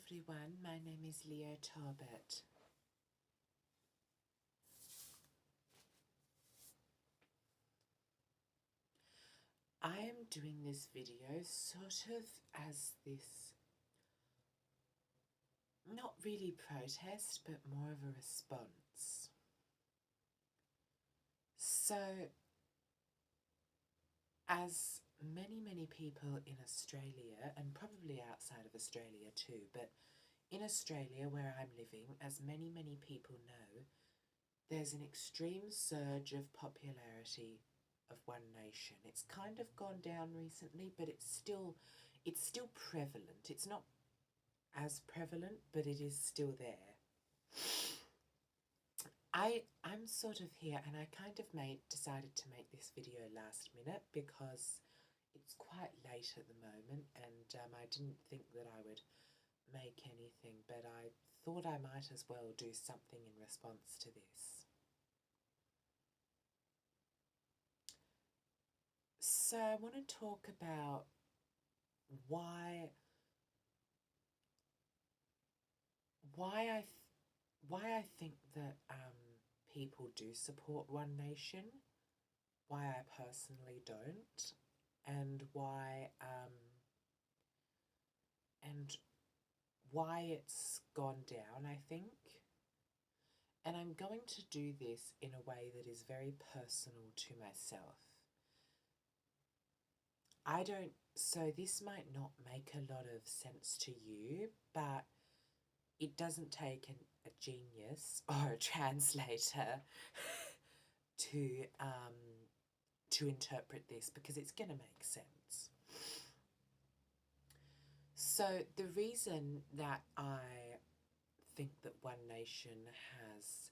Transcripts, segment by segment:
everyone, my name is Leo Tarbert. I am doing this video sort of as this, not really protest, but more of a response. So, as many people in Australia, and probably outside of Australia too, but in Australia where I'm living, as many people know, there's an extreme surge of popularity of One Nation. It's kind of gone down recently, but it's still prevalent. It's not as prevalent, but it is still there. I'm sort of here, and I kind of decided to make this video last minute because it's quite late at the moment, and I didn't think that I would make anything, but I thought I might as well do something in response to this. So I want to talk about why I think that people do support One Nation, why I personally don't, and why it's gone down, I think. And I'm going to do this in a way that is very personal to myself. So this might not make a lot of sense to you, but it doesn't take a genius or a translator to interpret this, because it's going to make sense. So the reason that I think that One Nation has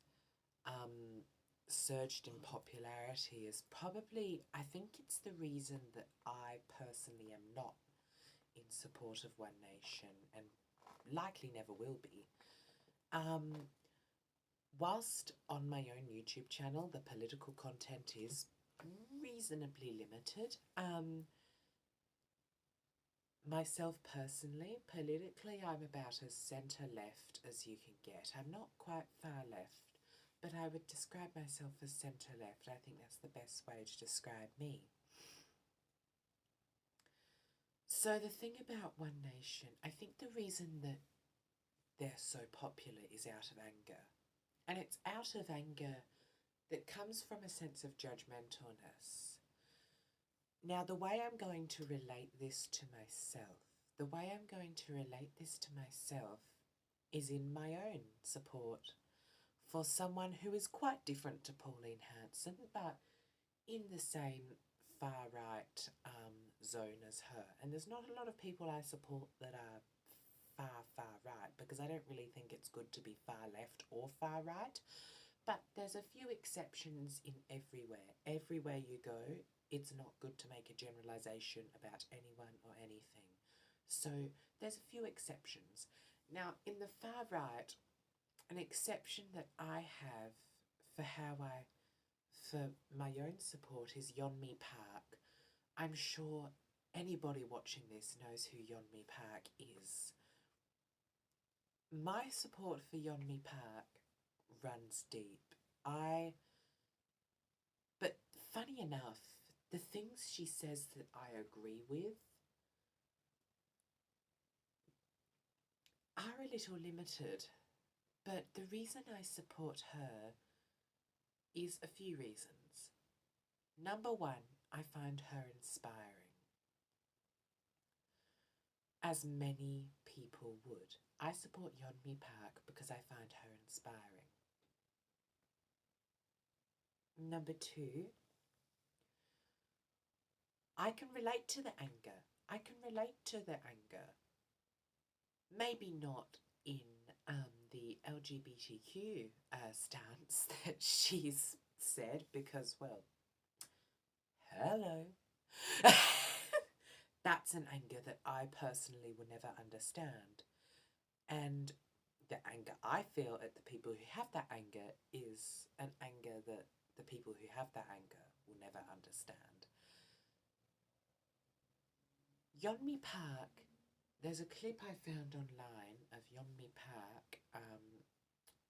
surged in popularity is probably, I think it's the reason that I personally am not in support of One Nation, and likely never will be. Whilst on my own YouTube channel the political content is reasonably limited, myself personally, politically, I'm about as centre-left as you can get. I'm not quite far left, but I would describe myself as centre-left. I think that's the best way to describe me. So the thing about One Nation, I think the reason that they're so popular is out of anger. And it's out of anger that comes from a sense of judgmentalness. Now, the way I'm going to relate this to myself, is in my own support for someone who is quite different to Pauline Hanson, but in the same far-right zone as her. And there's not a lot of people I support that are far right, because I don't really think it's good to be far left or far right. But there's a few exceptions in everywhere. Everywhere you go, it's not good to make a generalisation about anyone or anything. So there's a few exceptions. Now, in the far right, an exception that I have for my own support is Yeonmi Park. I'm sure anybody watching this knows who Yeonmi Park is. My support for Yeonmi Park runs deep. But funny enough, the things she says that I agree with are a little limited. But the reason I support her is a few reasons. Number one, I find her inspiring, as many people would. I support Yeonmi Park because I find her inspiring. Number two, I can relate to the anger. Maybe not in the LGBTQ stance that she's said, because, well, hello. That's an anger that I personally will never understand. And the anger I feel at the people who have that anger is an anger that the people who have that anger will never understand. Yeonmi Park there's a clip I found online of Yeonmi Park.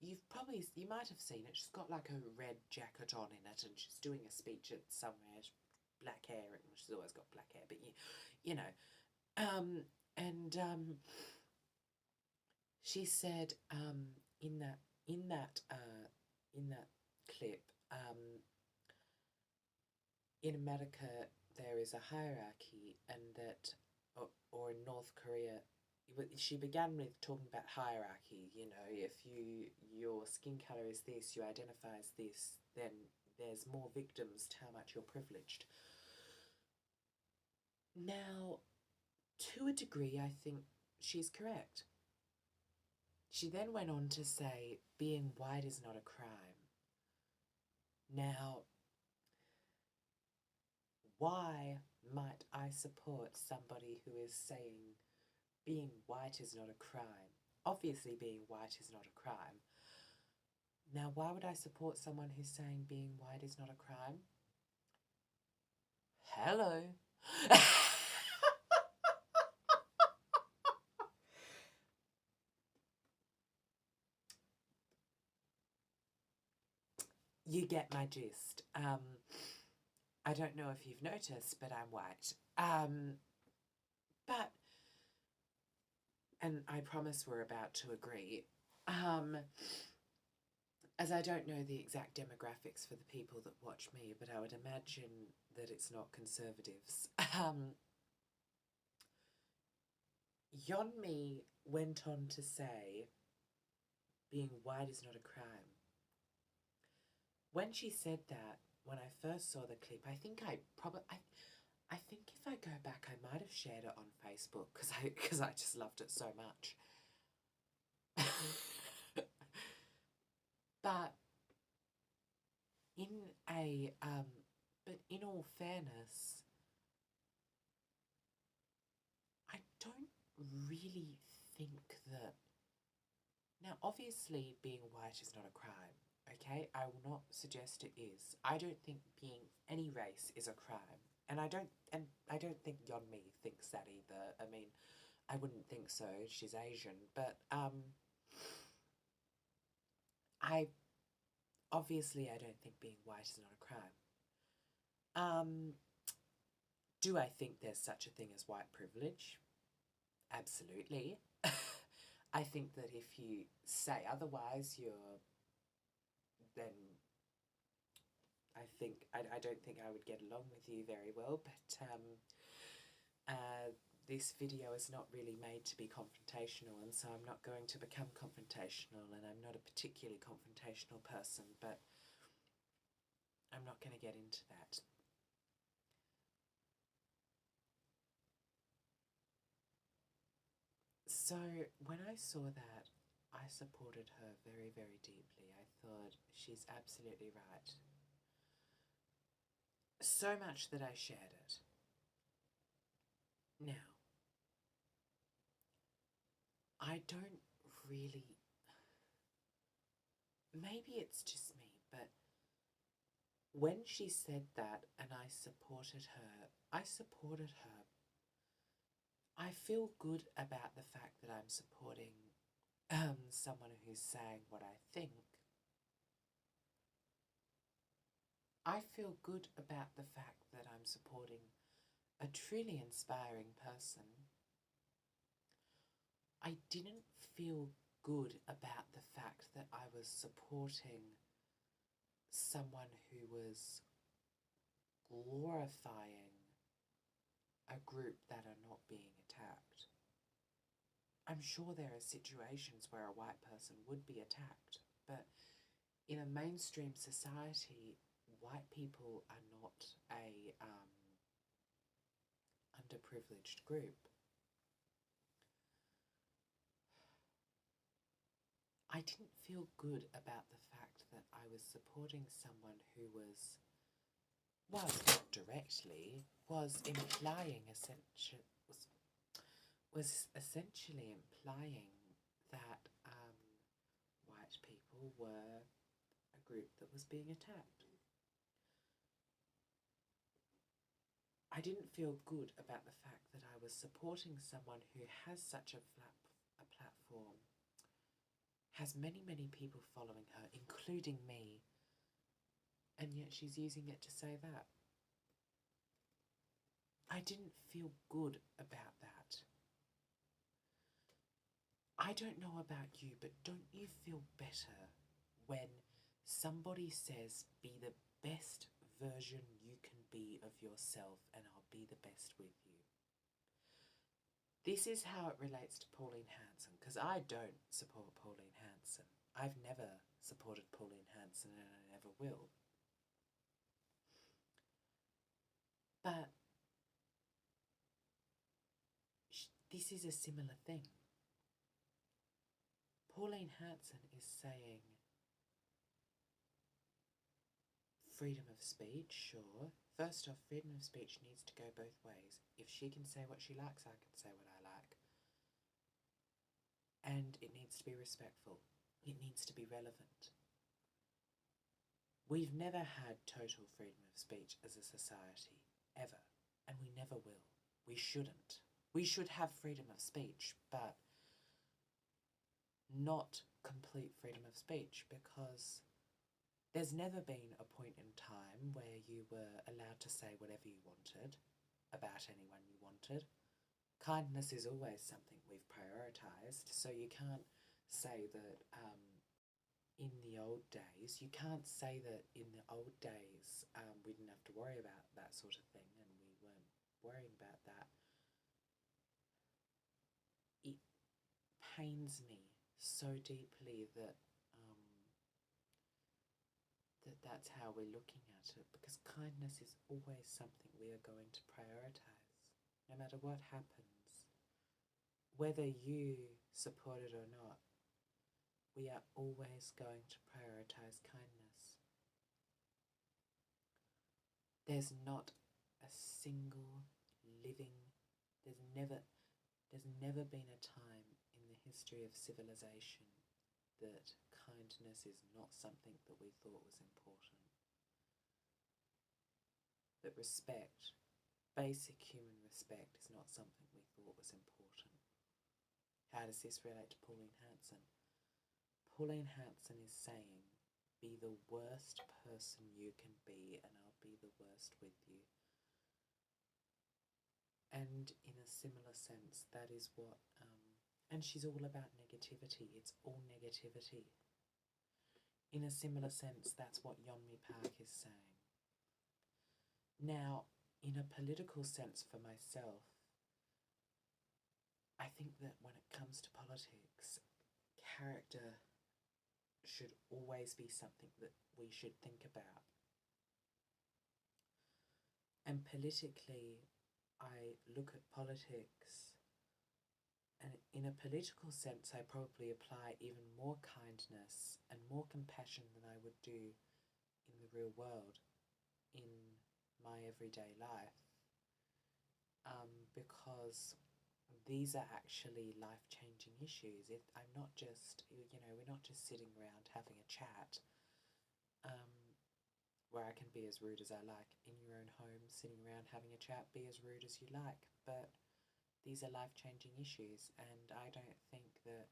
You might have seen it. She's got like a red jacket on in it, and she's doing a speech at somewhere. Black hair, and she's always got black hair, but you know. And she said in that in that in that clip, in America there is a hierarchy, and that, or in North Korea, she began with talking about hierarchy. You know, if your skin color is this, you identify as this, then there's more victims to how much you're privileged. Now, to a degree, I think she's correct. She then went on to say, being white is not a crime. Now, why might I support somebody who is saying being white is not a crime? Obviously, being white is not a crime. Now, why would I support someone who's saying being white is not a crime? Hello. You get my gist. I don't know if you've noticed, but I'm white. But, and I promise we're about to agree, as I don't know the exact demographics for the people that watch me, but I would imagine that it's not conservatives. Yeonmi went on to say, being white is not a crime. When she said that, when I first saw the clip, I think I think if I go back, I might have shared it on Facebook because I just loved it so much. But in all fairness, I don't really think that. Now, obviously, being white is not a crime. Okay, I will not suggest it is. I don't think being any race is a crime, and I don't think Yeonmi thinks that either. I mean, I wouldn't think so. She's Asian, but I obviously I don't think being white is not a crime. Do I think there's such a thing as white privilege? Absolutely. I think that if you say otherwise, then I don't think I would get along with you very well, but this video is not really made to be confrontational, and so I'm not going to become confrontational, and I'm not a particularly confrontational person, but I'm not going to get into that. So when I saw that, I supported her very, very deeply. I thought she's absolutely right. So much that I shared it. Now, I don't really, maybe it's just me, but when she said that and I supported her, I feel good about the fact that I'm supporting someone who's saying what I think. I feel good about the fact that I'm supporting a truly inspiring person. I didn't feel good about the fact that I was supporting someone who was glorifying a group that are not being attacked. I'm sure there are situations where a white person would be attacked, but in a mainstream society, white people are not a underprivileged group. I didn't feel good about the fact that I was supporting someone who was, well, not directly, was essentially implying that white people were a group that was being attacked. I didn't feel good about the fact that I was supporting someone who has such a platform, has many, many people following her, including me, and yet she's using it to say that. I didn't feel good about that. I don't know about you, but don't you feel better when somebody says, be the best version you can be of yourself and I'll be the best with you? This is how it relates to Pauline Hanson, because I don't support Pauline Hanson. I've never supported Pauline Hanson and I never will. But this is a similar thing. Pauline Hanson is saying freedom of speech, sure. First off, freedom of speech needs to go both ways. If she can say what she likes, I can say what I like. And it needs to be respectful. It needs to be relevant. We've never had total freedom of speech as a society, ever. And we never will. We shouldn't. We should have freedom of speech, but not complete freedom of speech, because there's never been a point in time where you were allowed to say whatever you wanted about anyone you wanted. Kindness is always something we've prioritised, so you can't say that in the old days, you can't say that in the old days we didn't have to worry about that sort of thing and we weren't worrying about that. It pains me so deeply that that's how we're looking at it, because kindness is always something we are going to prioritise, no matter what happens. Whether you support it or not, we are always going to prioritise kindness. There's not a single living, there's never been a time in the history of civilization that kindness is not something that we thought was important. That respect, basic human respect, is not something we thought was important. How does this relate to Pauline Hanson? Pauline Hanson is saying, be the worst person you can be and I'll be the worst with you. And in a similar sense, that is what, and she's all about negativity. It's all negativity. In a similar sense, that's what Yeonmi Park is saying. Now, in a political sense for myself, I think that when it comes to politics, character should always be something that we should think about. And politically, I look at politics, and in a political sense, I probably apply even more kindness and more compassion than I would do in the real world, in my everyday life, because these are actually life-changing issues. I'm not just, we're not just sitting around having a chat, where I can be as rude as I like in your own home, sitting around having a chat, be as rude as you like. But these are life-changing issues, and I don't think that,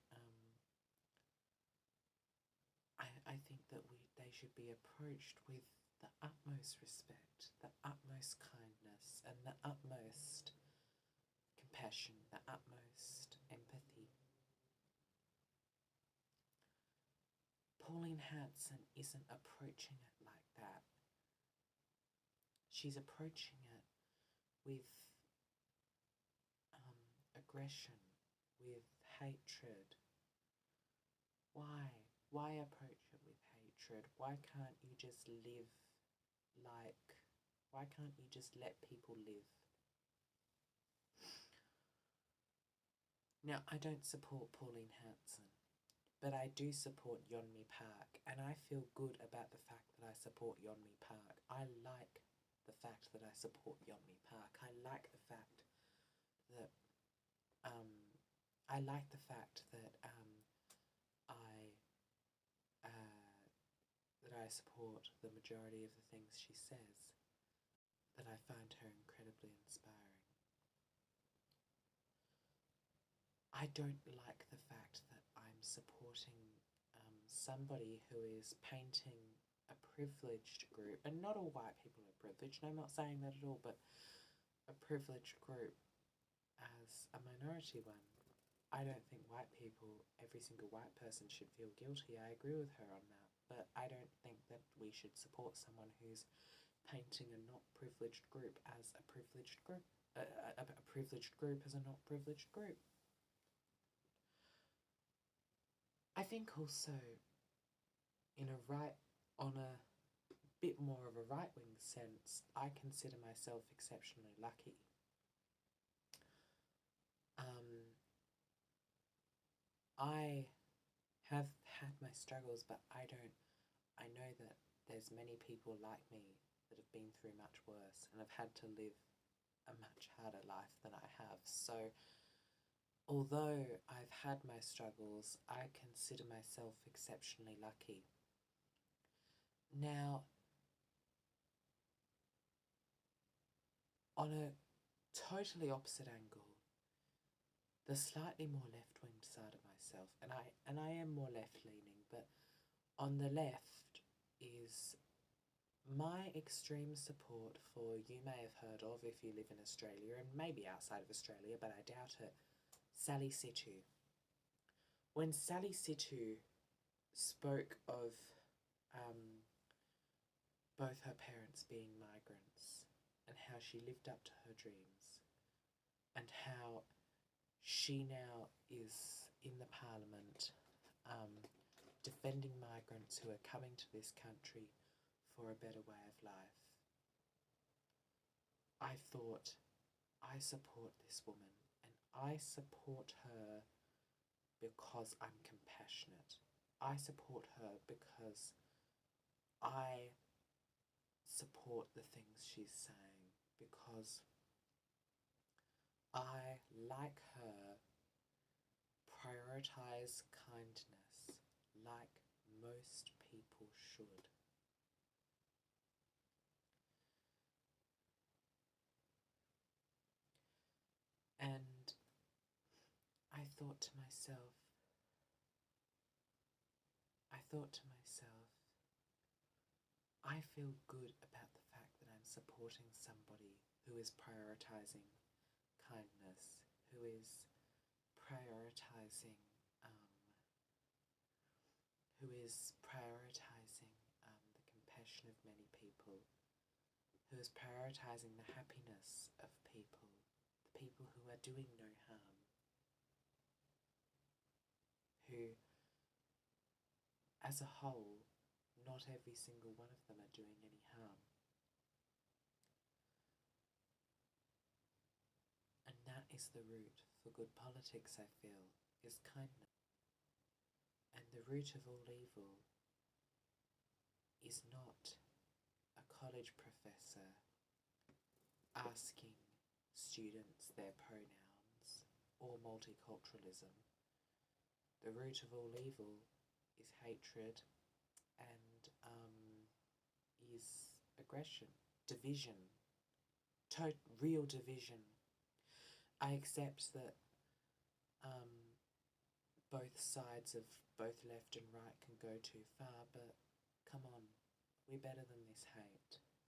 I think that they should be approached with the utmost respect, the utmost kindness, and the utmost compassion, the utmost empathy. Pauline Hanson isn't approaching it like that. She's approaching it with aggression, with hatred. Why? Why approach it with hatred? Why can't you just live like, why can't you just let people live? Now, I don't support Pauline Hanson, but I do support Yeonmi Park, and I feel good about the fact that I support Yeonmi Park. I like the fact that I support Yeonmi Park. I like the fact that I support the majority of the things she says. that I find her incredibly inspiring. I don't like the fact that I'm supporting somebody who is painting a privileged group, and not all white people are privileged, and I'm not saying that at all, but a privileged group as a minority one. I don't think white people, every single white person should feel guilty. I agree with her on that, but I don't think that we should support someone who's painting a not privileged group as a privileged group, a privileged group as a not privileged group. I think also on a bit more of a right-wing sense, I consider myself exceptionally lucky. I have had my struggles, but I know that there's many people like me that have been through much worse and have had to live a much harder life than I have. So although I've had my struggles, I consider myself exceptionally lucky. Now, on a totally opposite angle, the slightly more left-wing side of myself, and I am more left-leaning, but on the left is my extreme support for, you may have heard of if you live in Australia, and maybe outside of Australia, but I doubt it, Sally Situ. When Sally Situ spoke of both her parents being migrants and how she lived up to her dreams and how she now is in the parliament defending migrants who are coming to this country for a better way of life, I thought, I support this woman, and I support her because I'm compassionate. I support her because I support the things she's saying, because I, like her, prioritise kindness like most people should. And I thought to myself, I feel good about the fact that I'm supporting somebody who is prioritising kindness, who is prioritising the compassion of many people, who is prioritising the happiness of people, the people who are doing no harm, who, as a whole, not every single one of them are doing any harm. And that is the root for good politics, I feel, is kindness. And the root of all evil is not a college professor asking students their pronouns or multiculturalism. The root of all evil is hatred and is aggression, division, real division. I accept that both sides of both left and right can go too far, but come on, we're better than this hate.